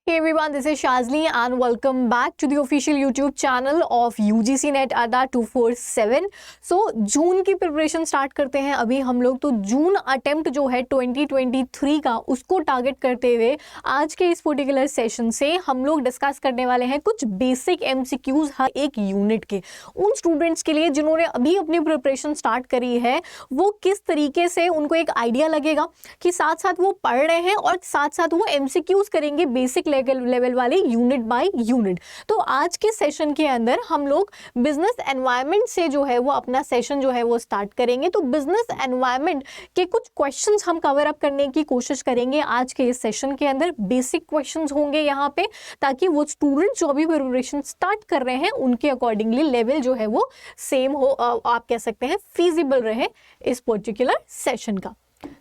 Hey everyone, this is Shazli and welcome back to the official YouTube channel of UGC NET ADA 247. So जून की preparation start करते हैं अभी हम लोग। तो जून अटेम्प्ट जो है 2023 का उसको टारगेट करते हुए आज के इस पर्टिकुलर सेशन से हम लोग डिस्कस करने वाले हैं कुछ बेसिक MCQs हर एक यूनिट के। उन स्टूडेंट्स के लिए जिन्होंने अभी अपनी प्रिपरेशन स्टार्ट करी है वो किस तरीके से उनको एक आइडिया लगेगा कि साथ साथ वो पढ़ रहे हैं और साथ साथ वो MCQs करेंगे बेसिक लेवल वाले यूनिट बाय यूनिट। तो आज के सेशन के अंदर हम लोग बिजनेस एनवायरनमेंट से जो है वो अपना सेशन जो है वो स्टार्ट करेंगे। तो बिजनेस एनवायरनमेंट के कुछ क्वेश्चंस हम कवर अप करने की कोशिश करेंगे आज के इस सेशन के अंदर। बेसिक क्वेश्चंस होंगे यहाँ पे ताकि वो स्टूडेंट जो अभी प्रिपरेशन स्टार्ट कर रहे हैं उनके अकॉर्डिंगली लेवल जो है वो सेम हो, आप कह सकते हैं फीजिबल रहे इस पर्टिकुलर सेशन का।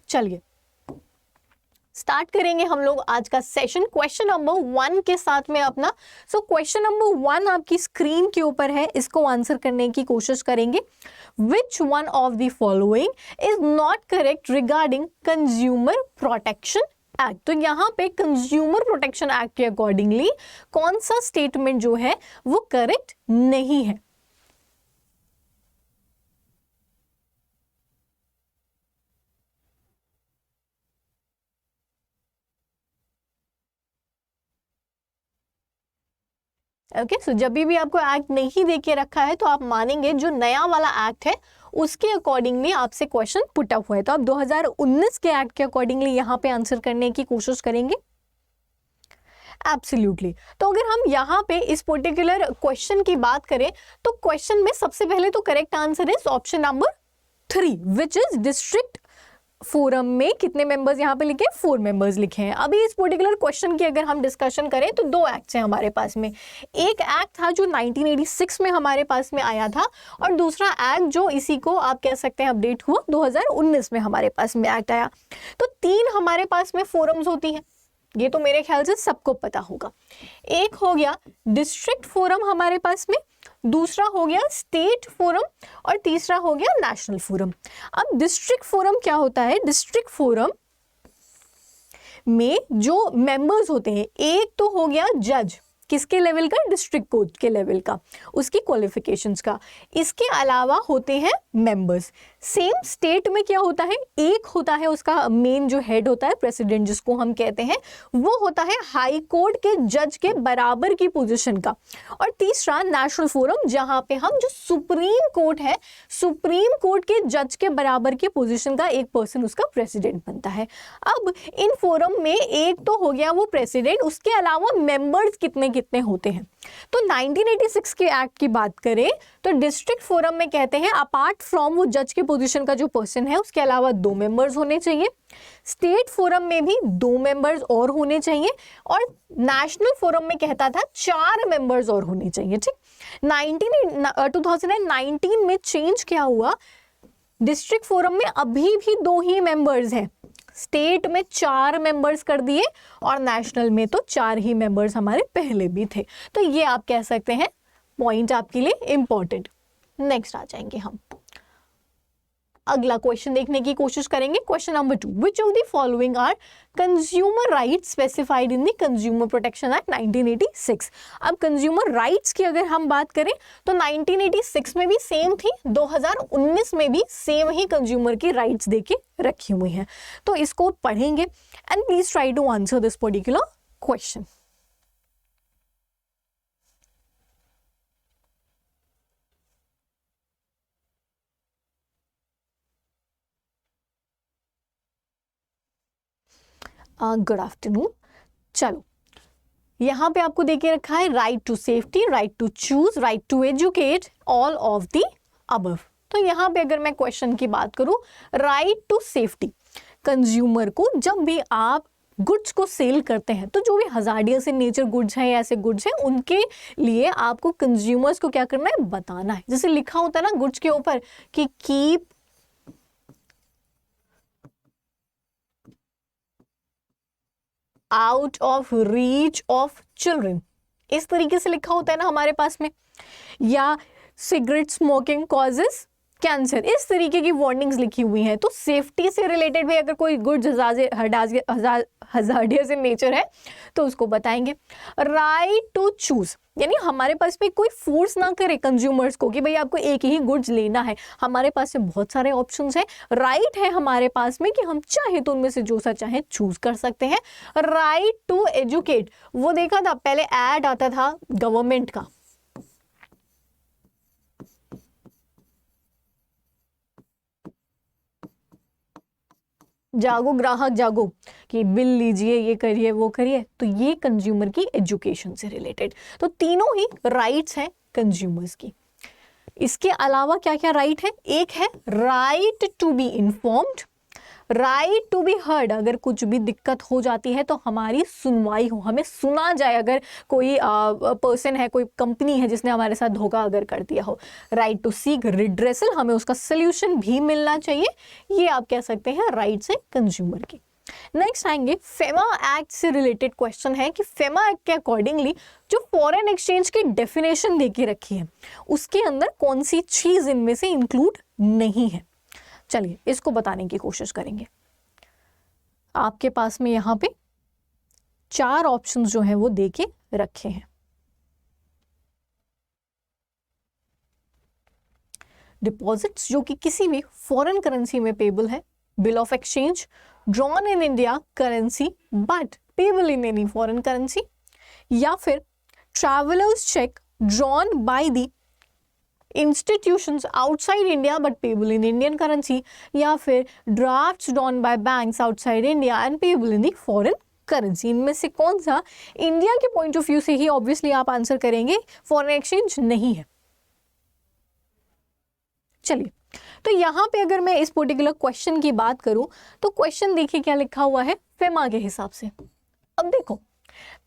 चलिए स्टार्ट करेंगे हम लोग आज का सेशन क्वेश्चन नंबर 1 के साथ में अपना। सो क्वेश्चन नंबर 1 आपकी स्क्रीन के ऊपर है, इसको आंसर करने की कोशिश करेंगे। Which one of the following is not correct regarding consumer protection act. तो यहाँ पे कंज्यूमर प्रोटेक्शन एक्ट के अकॉर्डिंगली कौन सा स्टेटमेंट जो है वो करेक्ट नहीं है। ओके सो जब भी आपको एक्ट नहीं दे के रखा है तो आप मानेंगे जो नया वाला एक्ट है उसके अकॉर्डिंगली आपसे क्वेश्चन पुट अप हुआ है। तो आप 2019 के एक्ट के अकॉर्डिंगली यहाँ पे आंसर करने की कोशिश करेंगे। एब्सोल्युटली। तो अगर हम यहाँ पे इस पर्टिकुलर क्वेश्चन की बात करें तो क्वेश्चन में सबसे पहले तो correct answer is option number 3 which is district forum में कितने मेंबर्स यहाँ पे लिखे हैं, 4 मेंबर्स लिखे हैं। अभी इस पर्टिकुलर क्वेश्चन की अगर हम डिस्कशन करें तो 2 एक्ट्स हैं हमारे पास में। एक एक्ट था जो 1986 में हमारे पास में आया था और दूसरा एक्ट जो इसी को आप कह सकते हैं अपडेट हुआ 2019 में हमारे पास में एक्ट आया। तो 3 हमारे पास में फोरम्स होती हैं, ये तो मेरे ख्याल से सबको पता होगा। एक हो गया डिस्ट्रिक्ट फोरम हमारे पास में, दूसरा हो गया स्टेट फोरम और तीसरा हो गया नेशनल फोरम। अब डिस्ट्रिक्ट फोरम क्या होता है, डिस्ट्रिक्ट फोरम में जो मेंबर्स होते हैं, एक तो हो गया जज, किसके लेवल का, डिस्ट्रिक्ट कोर्ट के लेवल का, उसकी क्वालिफिकेशंस का। इसके अलावा होते हैं मेंबर्स। सेम स्टेट में क्या होता है, एक होता है उसका मेन जो हेड होता है प्रेसिडेंट जिसको हम कहते हैं, वो होता है हाई कोर्ट के जज के बराबर की पोजीशन का। और तीसरा नेशनल फोरम जहां पे हम जो सुप्रीम कोर्ट है, सुप्रीम कोर्ट के जज के बराबर की पोजीशन का एक पर्सन उसका प्रेसिडेंट बनता है। अब इन फोरम में एक तो हो गया वो प्रेसिडेंट, उसके अलावा मेंबर्स कितने कितने होते हैं। तो 1986 के एक्ट की बात करें तो डिस्ट्रिक्ट फोरम में कहते हैं अपार्ट फ्रॉम वो जज के पोजीशन का जो पर्सन है उसके अलावा 2 मेंबर्स होने चाहिए। स्टेट फोरम में भी 2 मेंबर्स और होने चाहिए और नेशनल फोरम में कहता था 4 मेंबर्स और होने चाहिए। ठीक, 2019 में चेंज क्या हुआ, डिस्ट्रिक्ट फोरम में अभी भी 2 ही मेंबर्स हैं, स्टेट में 4 मेंबर्स कर दिए और नेशनल में तो 4 ही मेंबर्स हमारे पहले भी थे। तो ये आप कह सकते हैं पॉइंट आपके लिए इंपॉर्टेंट। नेक्स्ट आ जाएंगे हम, अगला क्वेश्चन देखने की कोशिश करेंगे। Question number 2 which of the following are consumer rights specified in the consumer protection act 1986। अब कंज्यूमर राइट्स की अगर हम बात करें तो 1986 में भी सेम थी, 2019 में भी सेम ही कंज्यूमर की राइट्स देके रखी हुई हैं। तो इसको पढ़ेंगे and please try to answer this particular question. Good afternoon. चलो यहाँ पे आपको देके रखा है right to safety, right to choose, right to educate, all of the above. तो यहाँ पे अगर मैं क्वेश्चन की बात करूँ, राइट टू सेफ्टी, कंज्यूमर को जब भी आप गुड्स को सेल करते हैं तो जो भी हजार्डियस इन नेचर गुड्स हैं या ऐसे गुड्स हैं उनके लिए आपको कंज्यूमर्स को क्या करना है, बताना है। जैसे लिखा होता है ना गुड्स के ऊपर कि keep out of reach of children, इस तरीके से लिखा होता है ना हमारे पास में। या सिगरेट स्मोकिंग कॉजेस कैंसर, इस तरीके की वार्निंग्स लिखी हुई हैं। तो सेफ्टी से रिलेटेड भी अगर कोई गुड्स हजार्डियस इन नेचर है तो उसको बताएंगे। राइट टू चूज, यानी हमारे पास पे कोई फोर्स ना करे कंज्यूमर्स को कि भाई आपको एक ही गुड्स लेना है, हमारे पास में बहुत सारे ऑप्शंस हैं, राइट है हमारे पास में कि हम चाहे तो उनमें से जो सा चाहे चूज कर सकते हैं। राइट टू एजुकेट, वो देखा था पहले एड आता था गवर्नमेंट का, जागो ग्राहक जागो, कि बिल लीजिए, ये करिए वो करिए, तो ये कंज्यूमर की एजुकेशन से रिलेटेड। तो तीनों ही राइट्स हैं कंज्यूमर्स की। इसके अलावा क्या क्या राइट है? एक है right to be informed, right to be heard, अगर कुछ भी दिक्कत हो जाती है तो हमारी सुनवाई हो, हमें सुना जाए, अगर कोई पर्सन है, कोई कंपनी है जिसने हमारे साथ धोखा अगर कर दिया हो। राइट टू सीक रिड्रेसल, हमें उसका सोल्यूशन भी मिलना चाहिए, ये आप कह सकते हैं राइट्स है कंज्यूमर की। नेक्स्ट आएंगे फेमा एक्ट से रिलेटेड क्वेश्चन है कि फेमा एक्ट के अकॉर्डिंगली जो फॉरेन एक्सचेंज की डेफिनेशन देके रखी है उसके अंदर कौन सी चीज इनमें से इंक्लूड नहीं है। चलिए इसको बताने की कोशिश करेंगे। आपके पास में यहाँ पे 4 ऑप्शंस जो हैं वो देके रखे हैं। डिपॉजिट्स जो कि किसी भी फॉरेन करेंसी में पेबल है, bill of exchange drawn in India currency but payable in any foreign currency, या फिर travellers cheque drawn by the institutions outside India but payable in Indian currency, या फिर drafts drawn by banks outside India and payable in the foreign currency। इनमें से कौन सा India के point of view से ही ऑब्वियसली आप आंसर करेंगे फॉरेन एक्सचेंज नहीं है। चलिए तो यहाँ पे अगर मैं इस पर्टिकुलर क्वेश्चन की बात करूं तो क्वेश्चन देखिए क्या लिखा हुआ है फेमा के हिसाब से। अब देखो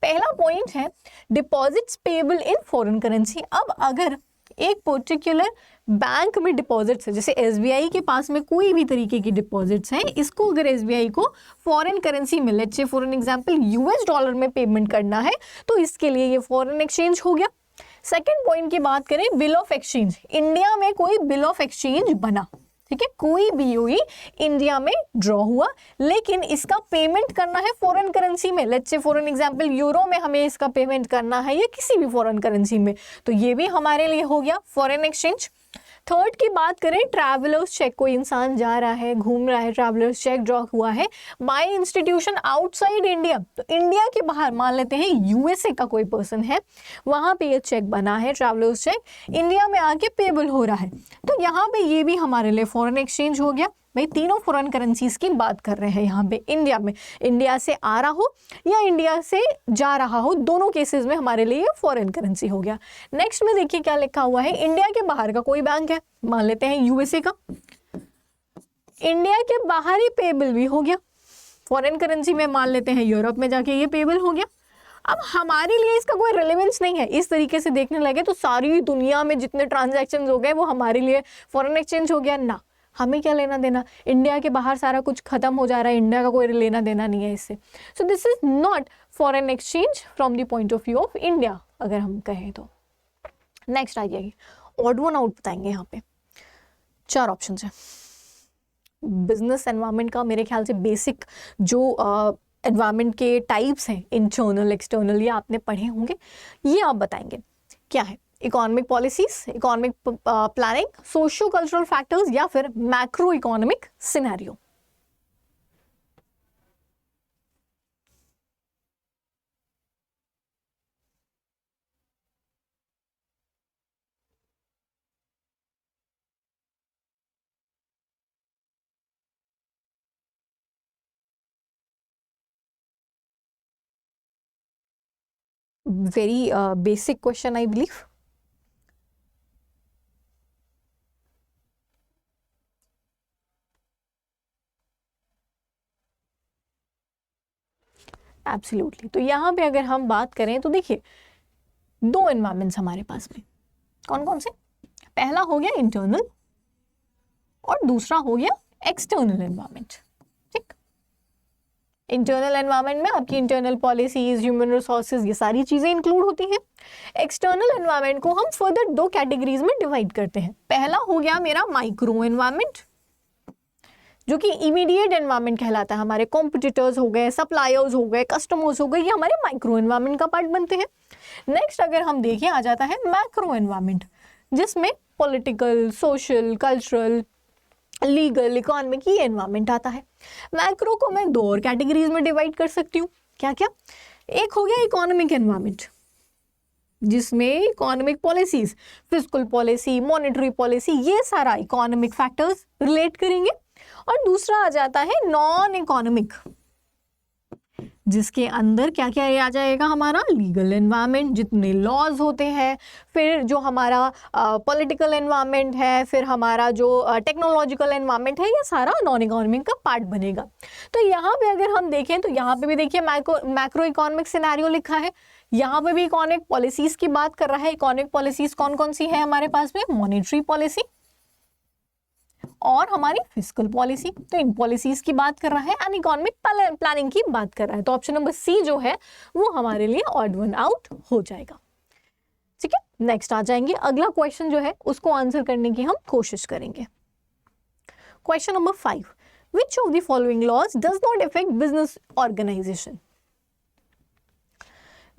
पहला पॉइंट है deposits payable in foreign currency. अब अगर एक पर्टिकुलर बैंक में डिपॉजिट्स है, जैसे एसबीआई के पास में कोई भी तरीके की डिपॉजिट्स हैं, इसको अगर एसबीआई को फॉरेन करेंसी में let's say for an example US dollar में पेमेंट करना है तो इसके लिए ये फॉरेन एक्सचेंज हो गया। सेकंड पॉइंट की बात करें बिल ऑफ एक्सचेंज, इंडिया में कोई बिल ऑफ एक्सचेंज बना, ठीक है, कोई बीओई इंडिया में ड्रॉ हुआ लेकिन इसका पेमेंट करना है फॉरेन करेंसी में, let's say for an example euro में हमें इसका पेमेंट करना है या किसी भी फॉरेन करेंसी में, तो ये भी हमारे लिए हो गया फॉरेन एक्सचेंज। थर्ड की बात करें ट्रैवलर्स चेक, कोई इंसान जा रहा है घूम रहा है, ट्रैवलर्स चेक ड्रॉ हुआ है बाय इंस्टीट्यूशन आउटसाइड इंडिया, तो इंडिया के बाहर मान लेते हैं यूएसए का कोई पर्सन है, वहां पे ये चेक बना है ट्रैवलर्स चेक, इंडिया में आके पेबल हो रहा है, तो यहाँ पे ये भी हमारे लिए फॉरेन एक्सचेंज हो गया। भाई तीनों फॉरेन करेंसीज की बात कर रहे हैं यहाँ पे, इंडिया में, इंडिया से आ रहा हो या इंडिया से जा रहा हो, दोनों केसेस में हमारे लिए फॉरेन करेंसी हो गया। नेक्स्ट में देखिए क्या लिखा हुआ है, इंडिया के बाहर का कोई बैंक है, मान लेते हैं यूएसए का, इंडिया के बाहर ही पेबल भी हो गया, फॉरेन करेंसी में मान लेते हैं यूरोप में जाके ये पेबल हो गया। अब हमारे लिए इसका कोई रेलेवेंस नहीं है, इस तरीके से देखने लगे तो सारी दुनिया में जितने ट्रांजैक्शन हो गए वो हमारे लिए फॉरेन एक्सचेंज हो गया ना, हमें क्या लेना देना, इंडिया के बाहर सारा कुछ खत्म हो जा रहा है, इंडिया का कोई लेना देना नहीं है इससे। So this is not foreign exchange from the point of view of India अगर हम कहें तो। नेक्स्ट आ जाएगी ऑड वन आउट बताएंगे। यहाँ पे 4 ऑप्शन है। बिजनेस एनवायरनमेंट का मेरे ख्याल से बेसिक जो एनवायरनमेंट के टाइप्स हैं, इंटरनल एक्सटर्नल, ये आपने पढ़े होंगे, ये आप बताएंगे क्या है। Economic policies, economic planning, socio cultural factors या फिर macro economic scenario. Very basic question I believe. Absolutely. तो यहाँ पे अगर हम बात करें तो देखिए 2 एनवायरमेंट्स हमारे पास में, कौन कौन से, पहला हो गया इंटरनल और दूसरा हो गया एक्सटर्नल एनवायरमेंट, ठीक। इंटरनल एनवायरनमेंट में आपकी इंटरनल पॉलिसीज, ह्यूमन रिसोर्सेज, ये सारी चीजें इंक्लूड होती हैं। एक्सटर्नल एनवायरनमेंट को हम फर्दर 2 कैटेगरीज में डिवाइड करते हैं। पहला हो गया मेरा माइक्रो एनवायरनमेंट, जो कि इमीडिएट एनवायरनमेंट कहलाता है। हमारे कॉम्पिटिटर्स हो गए, सप्लायर्स हो गए, कस्टमर्स हो गए, ये हमारे माइक्रो एनवायरनमेंट का पार्ट बनते हैं। नेक्स्ट अगर हम देखें आ जाता है मैक्रो एनवायरनमेंट, जिसमें political, social, cultural, legal, economic, ये एनवायरनमेंट आता है। मैक्रो को मैं 2 और कैटेगरीज में डिवाइड कर सकती हूँ। क्या क्या? एक हो गया इकोनॉमिक एनवायरनमेंट, जिसमें economic policies, fiscal policy, monetary policy, ये सारा इकोनॉमिक फैक्टर्स रिलेट करेंगे। और दूसरा आ जाता है नॉन इकोनॉमिक, जिसके अंदर क्या क्या आ जाएगा? हमारा लीगल एनवायरनमेंट, जितने लॉज होते हैं, फिर जो हमारा पॉलिटिकल एनवायरनमेंट है, फिर हमारा जो टेक्नोलॉजिकल एनवायरनमेंट है, ये सारा नॉन इकोनॉमिक का पार्ट बनेगा। तो यहाँ पे अगर हम देखें तो यहाँ पे भी देखिए मैक्रो इकोनॉमिक सिनेरियो लिखा है, यहाँ पे भी इकोनॉमिक पॉलिसीज की बात कर रहा है। इकोनॉमिक पॉलिसीज कौन कौन सी है हमारे पास में? मॉनेटरी पॉलिसी और हमारी फिस्कल पॉलिसी। तो इन पॉलिसीज की बात कर रहा है एंड इकोनॉमिक प्लानिंग की बात कर रहा है। तो ऑप्शन नंबर सी जो है वो हमारे लिए ऑड वन आउट हो जाएगा। ठीक है, नेक्स्ट आ जाएंगे। अगला क्वेश्चन जो है उसको आंसर करने की हम कोशिश करेंगे। Question number 5, which of the following laws does not effect business organization?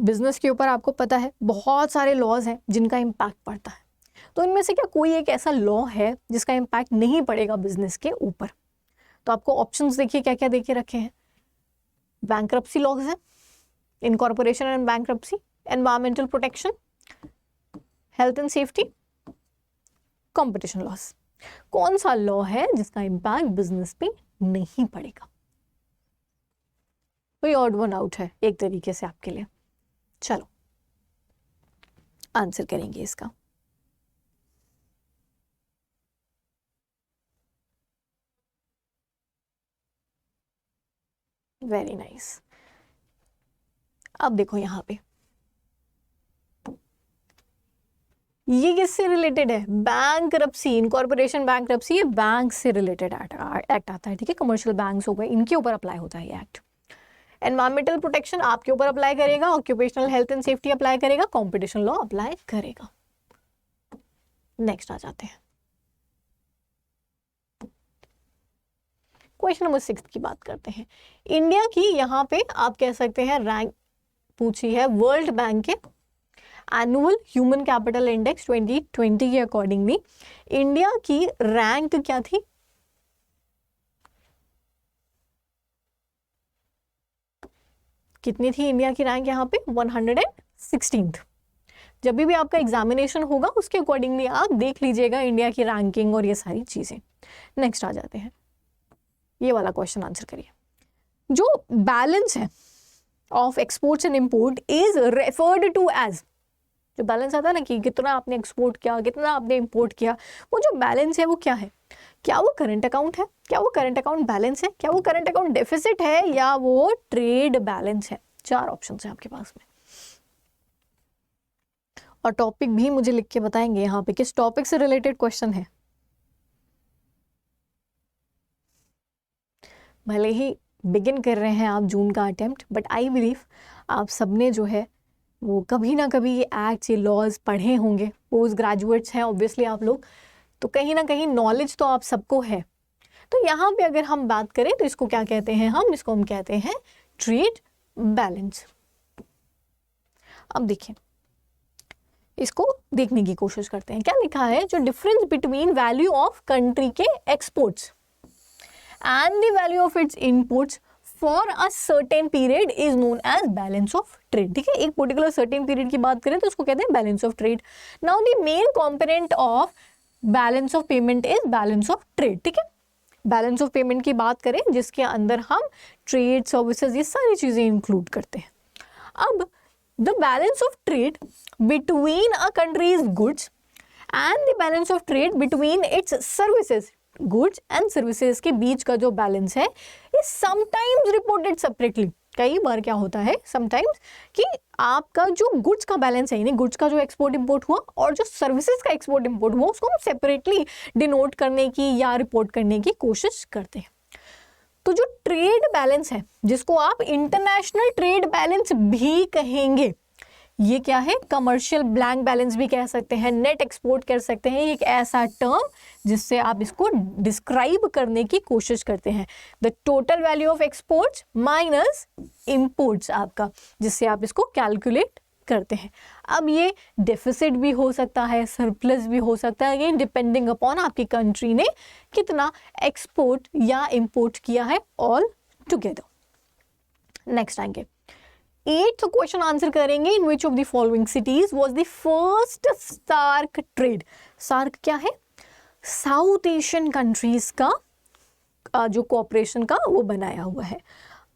Business के ऊपर आपको पता है बहुत सारे लॉज हैं जिनका इम्पैक्ट पड़ता है। तो इनमें से क्या कोई एक ऐसा लॉ है जिसका इम्पैक्ट नहीं पड़ेगा बिजनेस के ऊपर? तो आपको ऑप्शंस देखिए क्या क्या देके रखे हैं। बैंक्रप्सी लॉज है, incorporation and bankruptcy, environmental protection, health and safety, competition loss. कौन सा लॉ है जिसका इम्पैक्ट बिजनेस पे नहीं पड़ेगा? कोई ऑड वन आउट है एक तरीके से आपके लिए। चलो आंसर करेंगे इसका। Very nice. अब देखो यहां पे ये किससे रिलेटेड है? बैंक्रप्सी, इनकॉर्पोरेशन बैंक्रप्सी, ये बैंक से रिलेटेड एक्ट आता है। ठीक है, कमर्शियल बैंक्स हो गए, इनके ऊपर अप्लाई होता है ये एक्ट। एनवायरमेंटल प्रोटेक्शन आपके ऊपर अप्लाई करेगा, occupational health and safety apply करेगा, कॉम्पिटिशन लॉ अप्लाई करेगा। नेक्स्ट आ जाते हैं, क्वेश्चन नंबर 6 की बात करते हैं। इंडिया की यहाँ पे आप कह सकते हैं रैंक पूछी है वर्ल्ड बैंक के एनुअल ह्यूमन कैपिटल इंडेक्स 2020 के अकॉर्डिंगली इंडिया की रैंक क्या थी? कितनी थी इंडिया की रैंक यहाँ पे? 116th। जब भी आपका एग्जामिनेशन होगा उसके अकॉर्डिंगली आप देख लीजिएगा इंडिया की रैंकिंग और ये सारी चीजें। नेक्स्ट आ जाते हैं, ये वाला क्वेश्चन आंसर करिए। जो बैलेंस है of exports and import is referred to as, जो बैलेंस आता है ना कि कितना आपने एक्सपोर्ट किया, कितना आपने इंपोर्ट किया, वो जो बैलेंस है वो क्या है? क्या वो करंट अकाउंट है? क्या वो करंट अकाउंट बैलेंस है? क्या वो करंट अकाउंट डेफिसिट है? या वो ट्रेड बैलेंस है? 4 ऑप्शंस हैं आपके पास में। और टॉपिक भी मुझे लिख के बताएंगे यहाँ पे किस टॉपिक से रिलेटेड क्वेश्चन है। भले ही बिगिन कर रहे हैं आप जून का अटेम्प्ट, बट आई बिलीव आप सबने जो है वो कभी ना कभी ये एक्ट, ये लॉज पढ़े होंगे। पोस्ट ग्रेजुएट्स हैं ऑब्वियसली आप लोग, तो कहीं ना कहीं नॉलेज तो आप सबको है। तो यहाँ पे अगर हम बात करें तो इसको क्या कहते हैं? इसको हम कहते हैं ट्रेड बैलेंस। अब देखिए इसको देखने की कोशिश करते हैं। क्या लिखा है? जो difference between value of country के exports and the value of its inputs for a certain period is known as balance of trade। ठीक है, एक पर्टिकुलर सर्टेन पीरियड की बात करें तो उसको कहते हैं balance of trade. Now the main component of balance of payment is balance of trade. ठीक है, बैलेंस ऑफ पेमेंट की बात करें जिसके अंदर हम ट्रेड, सर्विसेज, ये सारी चीजें इंक्लूड करते हैं। अब the balance of trade between a countries goods and the balance of trade between its services, goods and services के बीच का जो बैलेंस है ये समटाइम्स रिपोर्टेड सेपरेटली। कई बार क्या होता है समटाइम्स कि आपका जो गुड्स का बैलेंस है, यानी गुड्स का जो एक्सपोर्ट इंपोर्ट हुआ और जो सर्विसेज का एक्सपोर्ट इंपोर्ट हुआ, उसको हम सेपरेटली डिनोट करने की या रिपोर्ट करने की कोशिश करते हैं। तो जो ट्रेड बैलेंस है, जिसको आप इंटरनेशनल ट्रेड बैलेंस भी कहेंगे, ये क्या है, कमर्शियल ब्लैंक बैलेंस भी कह सकते हैं, नेट एक्सपोर्ट कर सकते हैं, एक ऐसा टर्म जिससे आप इसको डिस्क्राइब करने की कोशिश करते हैं। The total value of exports minus imports आपका, जिससे आप इसको कैलकुलेट करते हैं। अब ये डेफिसिट भी हो सकता है, सरप्लस भी हो सकता है, अगेन डिपेंडिंग अपॉन आपकी कंट्री ने कितना एक्सपोर्ट या इंपोर्ट किया है ऑल टुगेदर। नेक्स्ट आएंगे 8th क्वेश्चन आंसर करेंगे, in which of the following cities was the first SAARC trade. SAARC क्या है, साउथ एशियन कंट्रीज का जो कोऑपरेशन का वो बनाया हुआ है।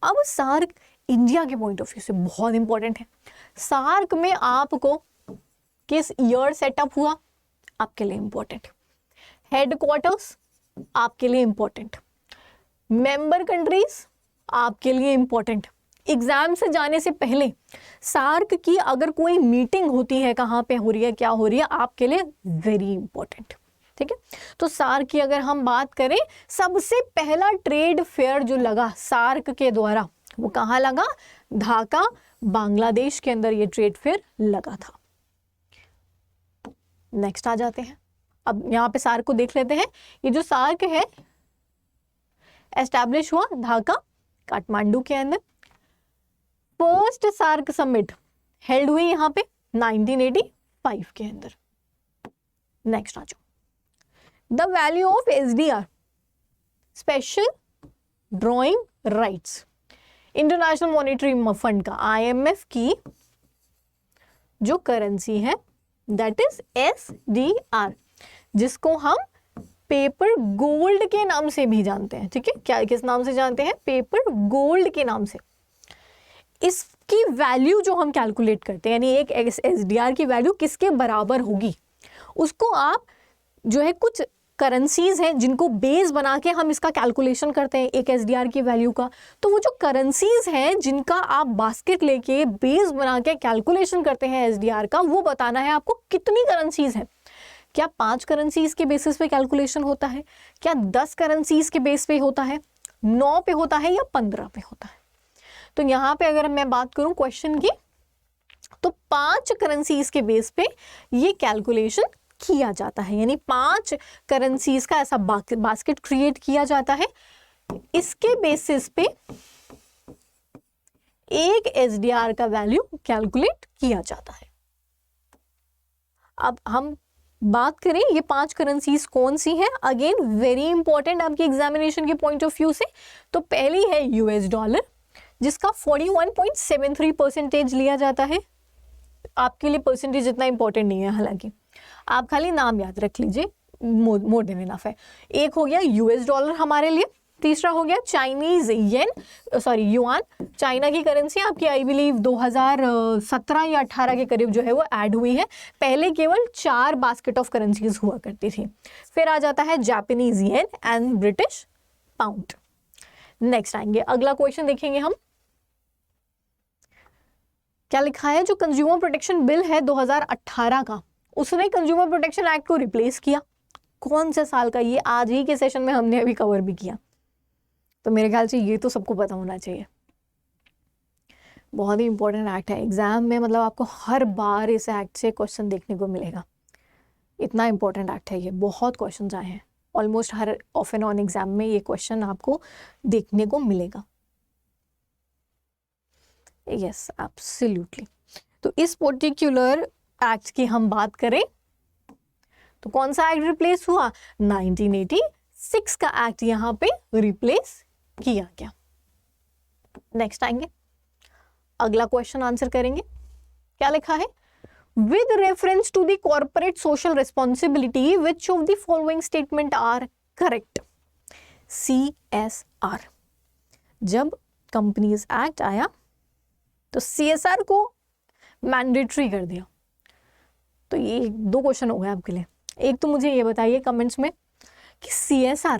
अब सार्क इंडिया के पॉइंट ऑफ व्यू से बहुत इंपॉर्टेंट है। सार्क में आपको किस ईयर सेटअप हुआ, आपके लिए इंपॉर्टेंट। हेडक्वार्टर्स आपके लिए इंपॉर्टेंट, मेंबर कंट्रीज आपके लिए इंपॉर्टेंट। एग्जाम से जाने से पहले सार्क की अगर कोई मीटिंग होती है, कहाँ पे हो रही है, क्या हो रही है, आपके लिए वेरी इंपॉर्टेंट। ठीक है, तो सार्क की अगर हम बात करें, सबसे पहला ट्रेड फेयर जो लगा सार्क के द्वारा वो कहाँ लगा, ढाका बांग्लादेश के अंदर ये ट्रेड फेयर लगा था। नेक्स्ट आ जाते हैं, अब यहाँ पे सार्क को देख लेते हैं। ये जो सार्क है एस्टैब्लिश हुआ ढाका काठमांडू के अंदर। फर्स्ट सार्क समिट हेल्ड हुई यहाँ पे 1985 के अंदर। नेक्स्ट आ जाओ, the value of SDR special drawing rights, international monetary fund का IMF की जो करेंसी है दैट इज SDR, जिसको हम पेपर गोल्ड के नाम से भी जानते हैं। ठीक है, क्या किस नाम से जानते हैं, पेपर गोल्ड के नाम से। इसकी वैल्यू जो हम कैलकुलेट करते हैं, यानी एक SDR की वैल्यू किसके बराबर होगी, उसको आप जो है कुछ करेंसीज हैं जिनको बेस बना के हम इसका कैलकुलेशन करते हैं एक SDR की वैल्यू का। तो वो जो करेंसीज हैं जिनका आप बास्केट लेके बेस बना के कैलकुलेशन करते हैं SDR का, वो बताना है आपको कितनी करेंसीज हैं। क्या 5 करेंसीज के बेसिस पे कैलकुलेशन होता है, क्या 10 करेंसीज के बेस पे होता है, 9 पे होता है या 15 पे होता है। तो यहाँ पे अगर मैं बात करूं क्वेश्चन की, तो 5 करेंसीज के बेस पे ये कैलकुलेशन किया जाता है, यानी 5 करेंसीज का ऐसा बास्केट क्रिएट किया जाता है। इसके बेसिस पे एक SDR का वैल्यू कैलकुलेट किया जाता है। अब हम बात करें ये 5 करेंसीज कौन सी हैं, अगेन वेरी इंपॉर्टेंट आपके एग्जामिनेशन के पॉइंट ऑफ व्यू से। तो पहली है US डॉलर, जिसका 41.73% लिया जाता है। आपके लिए परसेंटेज इतना इंपॉर्टेंट नहीं है, हालांकि आप खाली नाम याद रख लीजिए, मोर देन इनफ है। एक हो गया US डॉलर हमारे लिए, तीसरा हो गया चाइनीज युआन, चाइना की करेंसी आपकी आई बिलीव 2017 या 18 के करीब जो है वो ऐड हुई है। पहले केवल 4 बास्केट ऑफ करेंसीज हुआ करती थी। फिर आ जाता है Japanese yen and British pound. Next आएंगे, अगला क्वेश्चन देखेंगे हम, क्या लिखा है, जो कंज्यूमर प्रोटेक्शन बिल है 2018 का, उसने कंज्यूमर प्रोटेक्शन एक्ट को रिप्लेस किया। कौन से साल का, ये आज ही के सेशन में हमने अभी कवर भी किया, तो मेरे ख्याल से ये तो सबको पता होना चाहिए। बहुत ही इंपॉर्टेंट एक्ट है एग्जाम में, मतलब आपको हर बार इस एक्ट से क्वेश्चन देखने को मिलेगा, इतना इंपॉर्टेंट एक्ट है ये। बहुत क्वेश्चन आए हैं, almost her of and on exam में ये क्वेश्चन आपको देखने को मिलेगा। Yes absolutely. तो इस पर्टिकुलर एक्ट की हम बात करें तो कौन सा एक्ट रिप्लेस हुआ, 1986 का एक्ट यहाँ पे रिप्लेस किया गया। नेक्स्ट आएंगे, अगला क्वेश्चन आंसर करेंगे। क्या लिखा है, with reference to the corporate social responsibility which of the following statement are correct. CSR, जब कंपनीज एक्ट आया तो CSR को मैंडेटरी कर दिया। तो ये 2 क्वेश्चन हो गए आपके लिए। एक तो मुझे ये बताइए कमेंट्स में कि CSR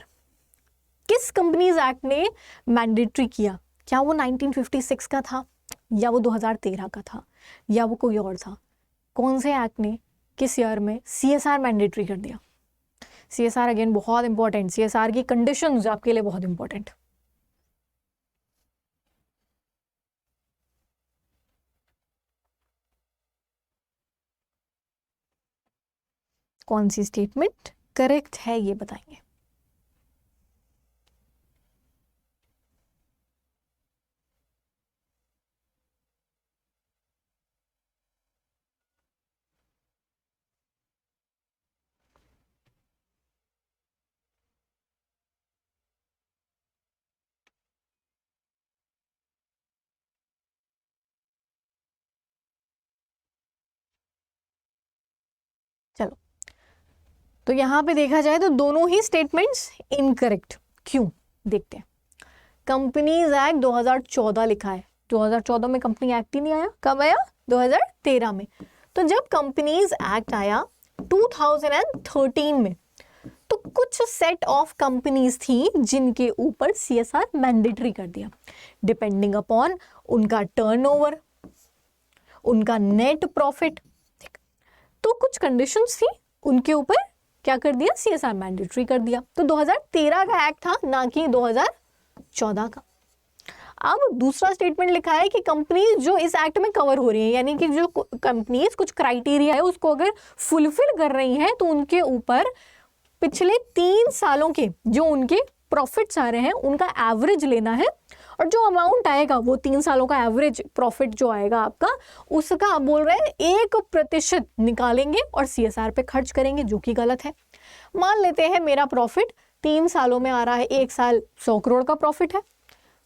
किस कंपनीज एक्ट ने मैंडेटरी किया, क्या वो 1956 का था या वो 2013 का था या वो कोई और था। कौन से एक्ट ने किस ईयर में CSR मैंडेटरी कर दिया। CSR अगेन बहुत इंपॉर्टेंट, CSR की कंडीशंस आपके लिए बहुत इंपॉर्टेंट। कौन सी स्टेटमेंट करेक्ट है ये बताएंगे। चलो, तो यहां पे देखा जाए तो दोनों ही स्टेटमेंट्स इनकरेक्ट। क्यों, देखते हैं। कंपनीज एक्ट 2014 लिखा है, 2014 में कंपनी एक्ट ही नहीं आया। कब आया? 2013 में। तो जब कंपनीज एक्ट आया 2013 में, तो कुछ सेट ऑफ कंपनीज थी जिनके ऊपर सीएसआर मैंडेटरी कर दिया, डिपेंडिंग अपॉन उनका टर्नओवर, उनका नेट प्रॉफिट। तो कुछ कंडीशंस थी, उनके ऊपर क्या कर दिया? सीएसआर मैंडेटरी कर दिया। तो 2013 का एक्ट था, ना कि 2014 का। अब दूसरा स्टेटमेंट लिखा है कि कंपनीज जो इस एक्ट में कवर हो रही है, यानी कि जो कंपनीज कुछ क्राइटेरिया है उसको अगर फुलफिल कर रही हैं, तो उनके ऊपर पिछले 3 सालों के जो उनके प्रॉफिट्स आ रहे हैं उनका एवरेज लेना है, और जो अमाउंट आएगा वो 3 सालों का एवरेज प्रॉफिट जो आएगा आपका, उसका आप बोल रहे हैं 1% निकालेंगे और सीएसआर पे खर्च करेंगे, जो कि गलत है। मान लेते हैं मेरा प्रॉफिट 3 सालों में आ रहा है, एक साल 100 करोड़ का प्रॉफिट है,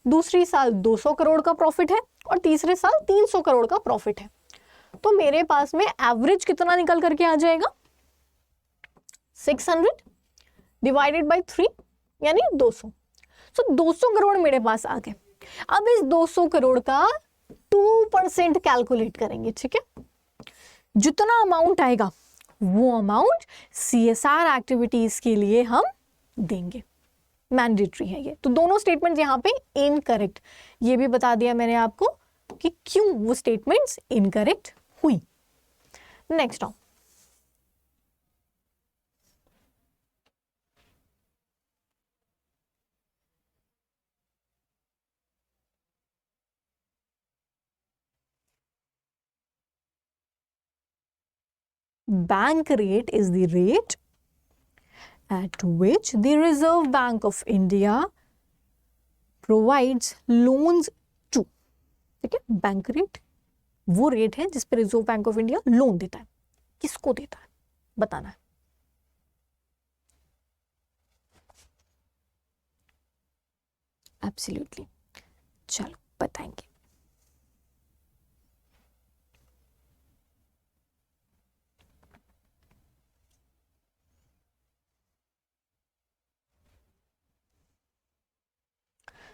दूसरी साल 200 करोड़ का प्रॉफिट है, और तीसरे साल 300 करोड़ का प्रॉफिट है। तो मेरे पास में एवरेज कितना निकल करके आ जाएगा? 600 डिवाइडेड बाई 3 यानी 200। तो 200 करोड़ मेरे पास आ गए। अब इस 200 करोड़ का 2% कैलकुलेट करेंगे, ठीक है। जितना अमाउंट आएगा वो अमाउंट सीएसआर एक्टिविटीज के लिए हम देंगे, मैंडेटरी है ये। तो दोनों स्टेटमेंट यहाँ पे इनकरेक्ट। ये भी बता दिया मैंने आपको कि क्यों वो स्टेटमेंट्स इनकरेक्ट हुई। नेक्स्ट आओ, bank rate is the rate at which the Reserve Bank of India provides loans to, ठीक है। बैंक रेट वो रेट है जिस पे reserve bank of India loan देता है। किसको देता है बताना है। एब्सोल्युटली, चलो बताएंगे।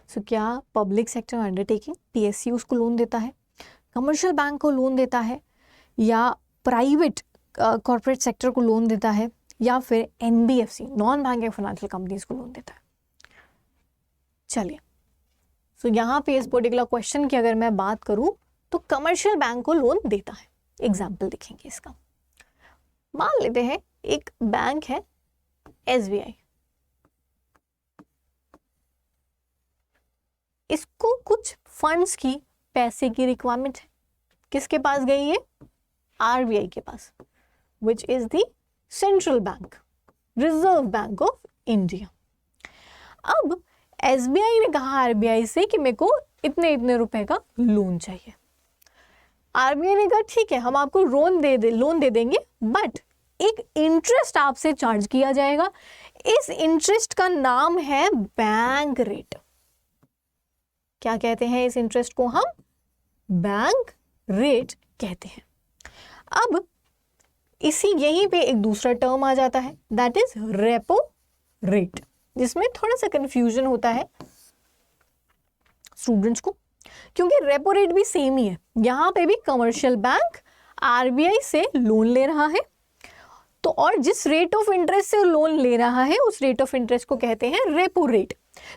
सो क्या पब्लिक सेक्टर अंडरटेकिंग पीएसयू उसको लोन देता है, कमर्शियल बैंक को लोन देता है, या प्राइवेट कॉर्पोरेट सेक्टर को लोन देता है, या फिर NBFC non banking financial companies को लोन देता है? चलिए, सो यहाँ पे इस पर्टिकुलर क्वेश्चन की अगर मैं बात करूं तो कमर्शियल बैंक को लोन देता है। एग्जाम्पल देखेंगे इसका। मान लेते हैं एक बैंक है एसबीआई, इसको कुछ फंड्स की, पैसे की रिक्वायरमेंट है। किसके पास गई है? आरबीआई के पास, which is the central bank, reserve bank of India. अब एसबीआई ने कहा आरबीआई से कि मेरे को इतने इतने रुपए का लोन चाहिए। आरबीआई ने कहा ठीक है, हम आपको लोन दे देंगे, बट एक इंटरेस्ट आपसे चार्ज किया जाएगा। इस इंटरेस्ट का नाम है बैंक रेट। क्या कहते हैं इस इंटरेस्ट को? हम बैंक रेट कहते हैं। अब इसी यहीं पे एक दूसरा टर्म आ जाता है, दैट इज रेपो रेट, जिसमें थोड़ा सा कंफ्यूजन होता है स्टूडेंट्स को, क्योंकि रेपो रेट भी सेम ही है। यहां पे भी कमर्शियल बैंक आरबीआई से लोन ले रहा है, तो और जिस रेट ऑफ इंटरेस्ट से लोन ले रहा है उस रेट ऑफ इंटरेस्ट को कहते हैं रेपो रेट।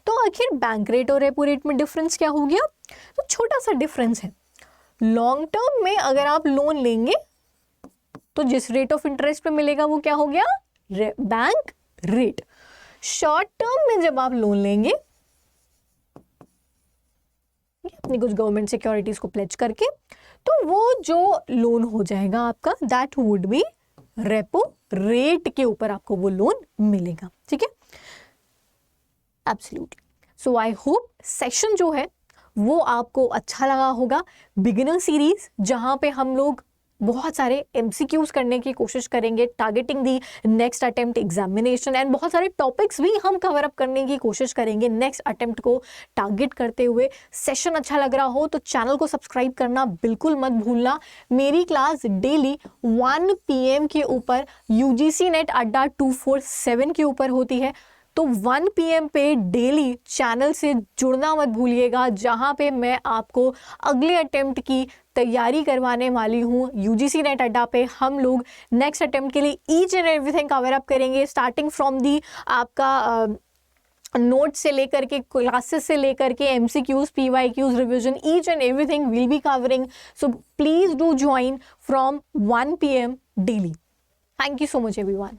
तो आखिर बैंक रेट और रेपो रेट में डिफरेंस क्या हो गया? तो छोटा सा डिफरेंस है। लॉन्ग टर्म में अगर आप लोन लेंगे तो जिस रेट ऑफ इंटरेस्ट पे मिलेगा वो क्या हो गया? Bank rate. शॉर्ट टर्म में जब आप लोन लेंगे अपनी कुछ गवर्नमेंट सिक्योरिटीज को प्लेज करके, तो वो जो लोन हो जाएगा आपका, that would be repo rate के ऊपर आपको वो लोन मिलेगा, ठीक है, absolutely. So I hope session जो है वो आपको अच्छा लगा होगा। बिगिनर सीरीज जहां पे हम लोग बहुत सारे MCQs करने की कोशिश करेंगे, targeting the next attempt examination, and बहुत सारे टॉपिक्स भी हम कवर अप करने की कोशिश करेंगे नेक्स्ट अटेम्प्ट को टारगेट करते हुए। सेशन अच्छा लग रहा हो तो चैनल को सब्सक्राइब करना बिल्कुल मत भूलना। मेरी क्लास डेली 1 PM के ऊपर UGC नेट अड्डा 247 के ऊपर होती है, तो 1 PM पे डेली चैनल से जुड़ना मत भूलिएगा, जहां पे मैं आपको अगले अटेम्प्ट की तैयारी करवाने वाली हूँ। UGC नेट अड्डा पे हम लोग नेक्स्ट अटेम्प्ट के लिए each and everything cover up करेंगे, स्टार्टिंग फ्रॉम दी आपका नोट से लेकर के क्लासेस से लेकर के MCQs, PYQs, revision, each and everything will be covering. So please do join from 1 PM daily. Thank you so much everyone.